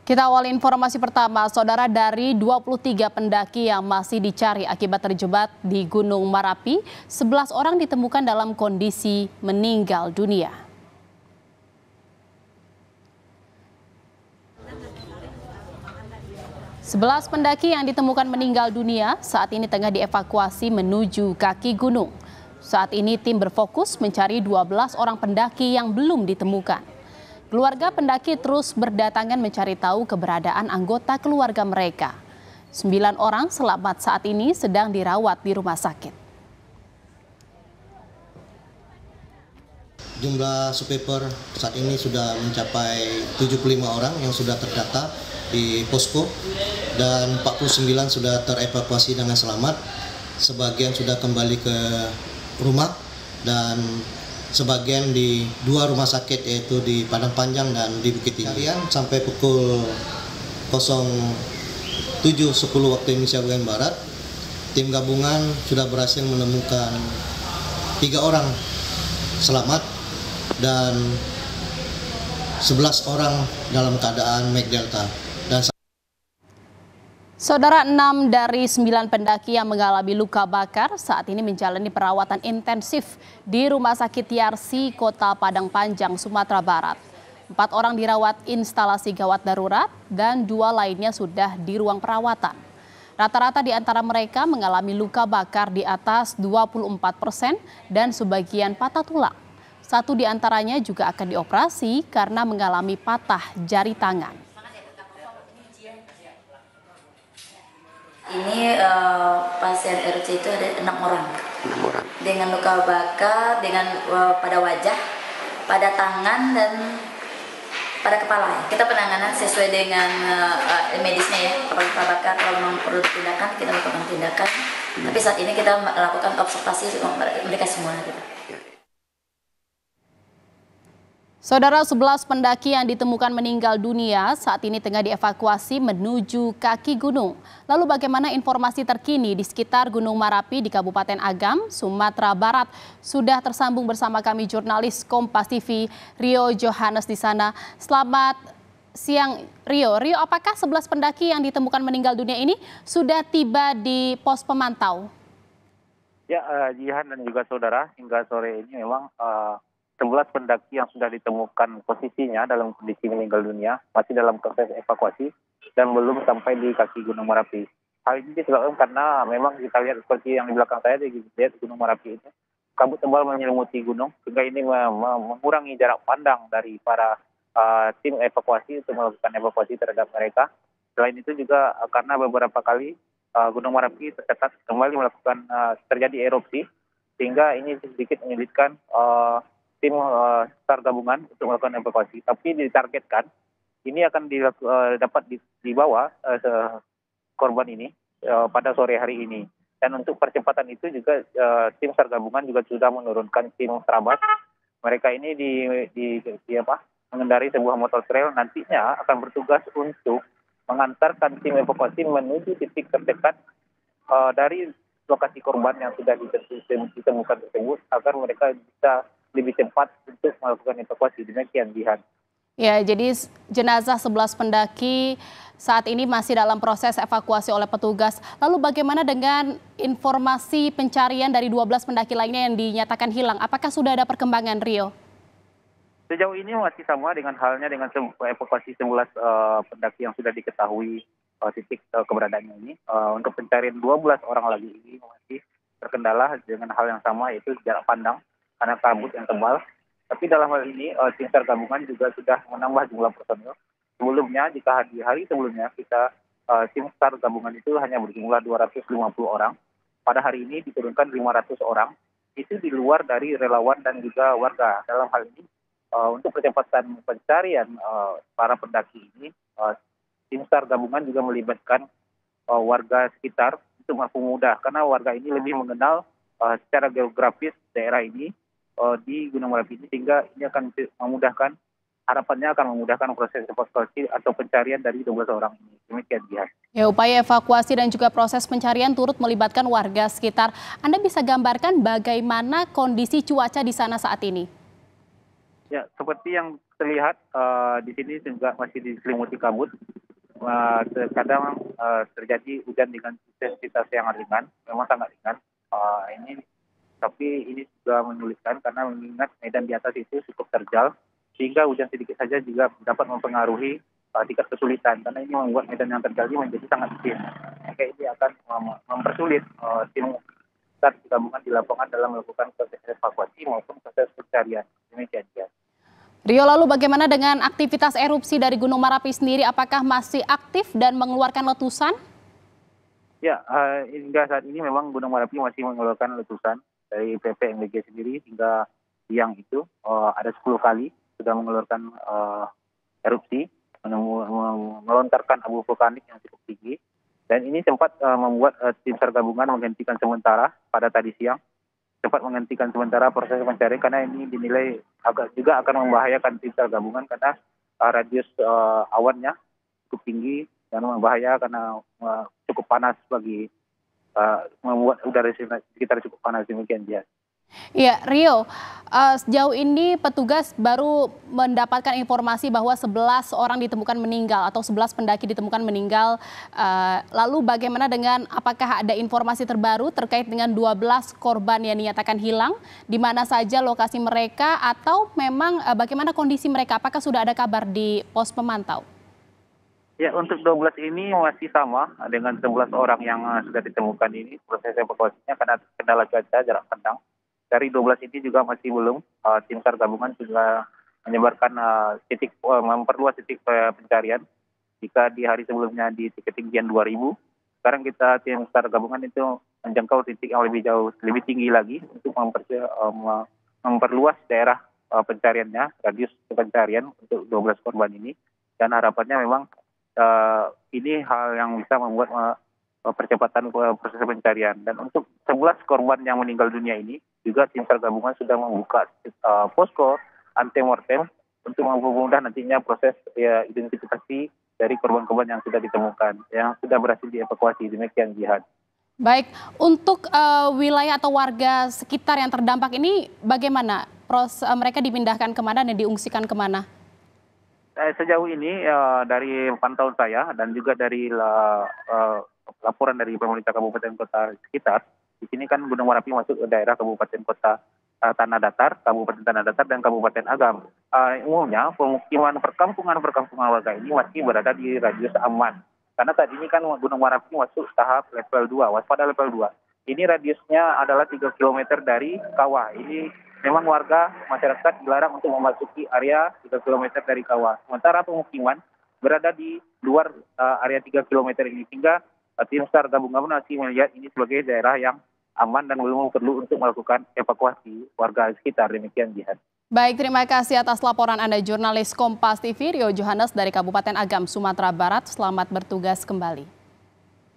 Kita awali informasi pertama, saudara, dari 23 pendaki yang masih dicari akibat terjebak di Gunung Merapi, 11 orang ditemukan dalam kondisi meninggal dunia. Sebelas pendaki yang ditemukan meninggal dunia saat ini tengah dievakuasi menuju kaki gunung. Saat ini tim berfokus mencari 12 orang pendaki yang belum ditemukan. Keluarga pendaki terus berdatangan mencari tahu keberadaan anggota keluarga mereka. 9 orang selamat saat ini sedang dirawat di rumah sakit. Jumlah survivor saat ini sudah mencapai 75 orang yang sudah terdata di posko dan 49 sudah terevakuasi dengan selamat. Sebagian sudah kembali ke rumah dan sebagian di 2 rumah sakit, yaitu di Padang Panjang dan di Bukit Tinggi. Sampai pukul 07.10 waktu Indonesia bagian Barat, tim gabungan sudah berhasil menemukan 3 orang selamat dan 11 orang dalam keadaan MAC Delta. Saudara, 6 dari 9 pendaki yang mengalami luka bakar saat ini menjalani perawatan intensif di Rumah Sakit Yarsi, Kota Padang Panjang, Sumatera Barat. 4 orang dirawat instalasi gawat darurat dan 2 lainnya sudah di ruang perawatan. Rata-rata di antara mereka mengalami luka bakar di atas 24% dan sebagian patah tulang. 1 di antaranya juga akan dioperasi karena mengalami patah jari tangan. Ini pasien RC itu ada 6 orang dengan luka bakar, dengan pada wajah, pada tangan dan pada kepala. Kita penanganan sesuai dengan medisnya ya. Kalau luka bakar, kalau memang perlu tindakan, kita lakukan tindakan. Tapi saat ini kita melakukan observasi mereka semua gitu. Saudara, 11 pendaki yang ditemukan meninggal dunia saat ini tengah dievakuasi menuju kaki gunung. Lalu bagaimana informasi terkini di sekitar Gunung Merapi di Kabupaten Agam, Sumatera Barat? Sudah tersambung bersama kami jurnalis Kompas TV Rio Johannes di sana. Selamat siang Rio. Rio, apakah 11 pendaki yang ditemukan meninggal dunia ini sudah tiba di pos pemantau? Ya, Jihan dan juga saudara, hingga sore ini memang 11 pendaki yang sudah ditemukan posisinya dalam kondisi meninggal dunia masih dalam proses evakuasi dan belum sampai di kaki Gunung Merapi. Hal ini disebabkan karena memang kita lihat seperti yang di belakang saya, di Gunung Merapi itu kabut tebal menyelimuti gunung sehingga ini mengurangi jarak pandang dari para tim evakuasi untuk melakukan evakuasi terhadap mereka. Selain itu juga karena beberapa kali Gunung Merapi tercatat kembali melakukan terjadi erupsi sehingga ini sedikit menyulitkan tim SAR gabungan untuk melakukan evakuasi, tapi ditargetkan ini akan dapat dibawa korban ini pada sore hari ini. Dan untuk percepatan itu juga tim SAR gabungan juga sudah menurunkan tim Serabat. Mereka ini mengendarai sebuah motor trail, nantinya akan bertugas untuk mengantarkan tim evakuasi menuju titik terdekat dari lokasi korban yang sudah ditemukan tersebut agar mereka bisa lebih cepat untuk melakukan evakuasi. Demikian, Jihan. Ya, jadi jenazah 11 pendaki saat ini masih dalam proses evakuasi oleh petugas. Lalu bagaimana dengan informasi pencarian dari 12 pendaki lainnya yang dinyatakan hilang? Apakah sudah ada perkembangan, Rio? Sejauh ini masih sama dengan halnya dengan evakuasi 11 pendaki yang sudah diketahui titik keberadaannya ini. Untuk pencarian 12 orang lagi ini masih terkendala dengan hal yang sama, yaitu jarak pandang karena kabut yang tebal. Tapi dalam hal ini tim SAR gabungan juga sudah menambah jumlah personil. Sebelumnya, jika di hari sebelumnya kita tim SAR gabungan itu hanya berjumlah 250 orang, pada hari ini diturunkan 500 orang. Itu di luar dari relawan dan juga warga. Dalam hal ini untuk percepatan pencarian para pendaki ini, tim SAR gabungan juga melibatkan warga sekitar untuk mempermudah, karena warga ini lebih mengenal secara geografis daerah ini di Gunung Merapi ini, sehingga ini akan memudahkan, harapannya akan memudahkan proses evakuasi atau pencarian dari 12 orang ini. Demikian, Jihan. Ya, upaya evakuasi dan juga proses pencarian turut melibatkan warga sekitar. Anda bisa gambarkan bagaimana kondisi cuaca di sana saat ini? Ya, seperti yang terlihat di sini juga masih diselimuti kabut. Terkadang terjadi hujan dengan intensitas yang ringan, memang sangat ringan. Tapi ini juga menyulitkan karena mengingat medan di atas itu cukup terjal, sehingga hujan sedikit saja juga dapat mempengaruhi tingkat kesulitan, karena ini membuat medan yang terjal ini menjadi sangat licin. Maka ini akan mempersulit tim SAR gabungan di lapangan dalam melakukan proses evakuasi maupun proses pencarian. Demikian ya. Rio, lalu bagaimana dengan aktivitas erupsi dari Gunung Merapi sendiri? Apakah masih aktif dan mengeluarkan letusan? Ya, hingga saat ini memang Gunung Merapi masih mengeluarkan letusan. Dari PVMBG sendiri hingga siang itu ada 10 kali sudah mengeluarkan erupsi, melontarkan abu vulkanik yang cukup tinggi, dan ini sempat membuat tim SAR gabungan menghentikan sementara pada tadi siang, sempat menghentikan sementara proses pencarian karena ini dinilai juga akan membahayakan tim SAR gabungan karena radius awannya cukup tinggi dan membahayakan karena cukup panas bagi membuat udara sekitar cukup panas. Demikian dia. Iya, Rio, sejauh ini petugas baru mendapatkan informasi bahwa 11 orang ditemukan meninggal atau 11 pendaki ditemukan meninggal. Lalu bagaimana dengan apakah ada informasi terbaru terkait dengan 12 korban yang dinyatakan hilang? Di mana saja lokasi mereka atau memang bagaimana kondisi mereka? Apakah sudah ada kabar di pos pemantau? Ya, untuk 12 ini masih sama dengan 11 orang yang sudah ditemukan ini. Proses evakuasinya karena kendala cuaca jarak pandang. Dari 12 ini juga masih belum. Tim SAR gabungan sudah menyebarkan memperluas titik pencarian. Jika di hari sebelumnya di ketinggian 2000, sekarang kita tim SAR gabungan itu menjangkau titik yang lebih jauh, lebih tinggi lagi untuk memperluas daerah pencariannya, radius pencarian untuk 12 korban ini. Dan harapannya memang ini hal yang bisa membuat percepatan proses pencarian. Dan untuk 11 korban yang meninggal dunia ini, juga tim SAR gabungan sudah membuka posko antemortem untuk mempermudah nantinya proses identifikasi dari korban-korban yang sudah ditemukan, yang sudah berhasil dievakuasi. Demikian Jihad. Baik, untuk wilayah atau warga sekitar yang terdampak ini bagaimana? Mereka dipindahkan kemana dan diungsikan kemana? Sejauh ini dari pantauan saya dan juga dari laporan dari pemerintah kabupaten kota sekitar, di sini kan Gunung Merapi masuk ke daerah kabupaten kota Tanah Datar, Kabupaten Tanah Datar dan Kabupaten Agam. Umumnya perkampungan warga ini masih berada di radius aman. Karena saat ini kan Gunung Merapi masuk tahap level 2, waspada level 2. Ini radiusnya adalah 3 km dari kawah. Ini memang warga masyarakat dilarang untuk memasuki area 3 km dari kawah. Sementara pemukiman berada di luar area 3 km ini, sehingga tim SAR gabungan masih melihat ini sebagai daerah yang aman dan belum perlu untuk melakukan evakuasi warga sekitar. Demikian Jihad. Baik, terima kasih atas laporan Anda jurnalis Kompas TV Rio Johannes dari Kabupaten Agam, Sumatera Barat. Selamat bertugas kembali.